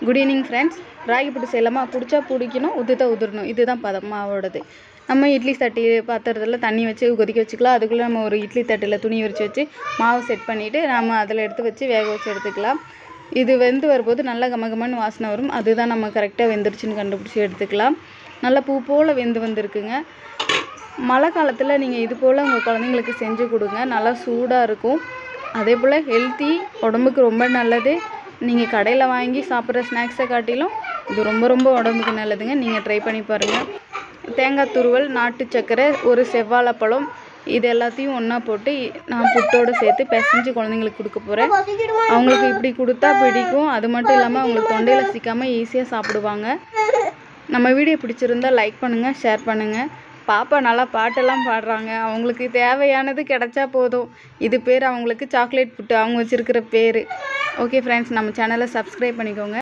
Good evening friends. Ragi puttu செய்யலாமா? பிடிச்சா பிடிக்கணும், உதுத்தா உதிரணும். இதுதான் பதம் மாவோடது. நம்ம இட்லி சட்டி பாத்திரத்தில் தண்ணி வச்சு கொதிக்க வச்சுக்கலாம். அதுக்குள்ளே நம்ம ஒரு இட்லி தட்டில் துணி விரித்து வச்சு மாவு செட் பண்ணிவிட்டு நம்ம அதில் எடுத்து வச்சு வேக வச்சு எடுத்துக்கலாம். இது வெந்து வரும்போது நல்லா கமகமன்னு வாசனை வரும். அதுதான் நம்ம கரெக்டாக வெந்துருச்சுன்னு கண்டுபிடிச்சி எடுத்துக்கலாம். நல்லா பூ போல் வெந்து வந்துருக்குங்க. மழை காலத்தில் நீங்கள் இது போல் உங்கள் குழந்தைங்களுக்கு செஞ்சு கொடுங்க. நல்லா சூடாக இருக்கும். அதே போல் ஹெல்த்தி, உடம்புக்கு ரொம்ப நல்லது. நீங்கள் கடையில் வாங்கி சாப்பிட்ற ஸ்நாக்ஸை காட்டிலும் இது ரொம்ப ரொம்ப உடம்புக்கு நல்லதுங்க. நீங்கள் ட்ரை பண்ணி பாருங்கள். தேங்காய் துருவல், நாட்டு சர்க்கரை, ஒரு செவ்வாழைப்பழம், இது எல்லாத்தையும் ஒன்றா போட்டு நான் புட்டோடு சேர்த்து பிசைஞ்சு குழந்தைங்களுக்கு கொடுக்க போகிறேன். அவங்களுக்கு இப்படி கொடுத்தா பிடிக்கும். அது மட்டும் இல்லாமல் அவங்களுக்கு தொண்டையில் சிக்காமல் ஈஸியாக சாப்பிடுவாங்க. நம்ம வீடியோ பிடிச்சிருந்தா லைக் பண்ணுங்கள், ஷேர் பண்ணுங்கள். பாப்பா நல்லா பாட்டெல்லாம் பாடுறாங்க. அவங்களுக்கு தேவையானது கிடைச்சா போதும். இது பேர் அவங்களுக்கு சாக்லேட் புட்டு, அவங்க வச்சுருக்கிற பேர். ஓகே ஃப்ரெண்ட்ஸ், நம்ம சேனலை சப்ஸ்கிரைப் பண்ணிக்கோங்க.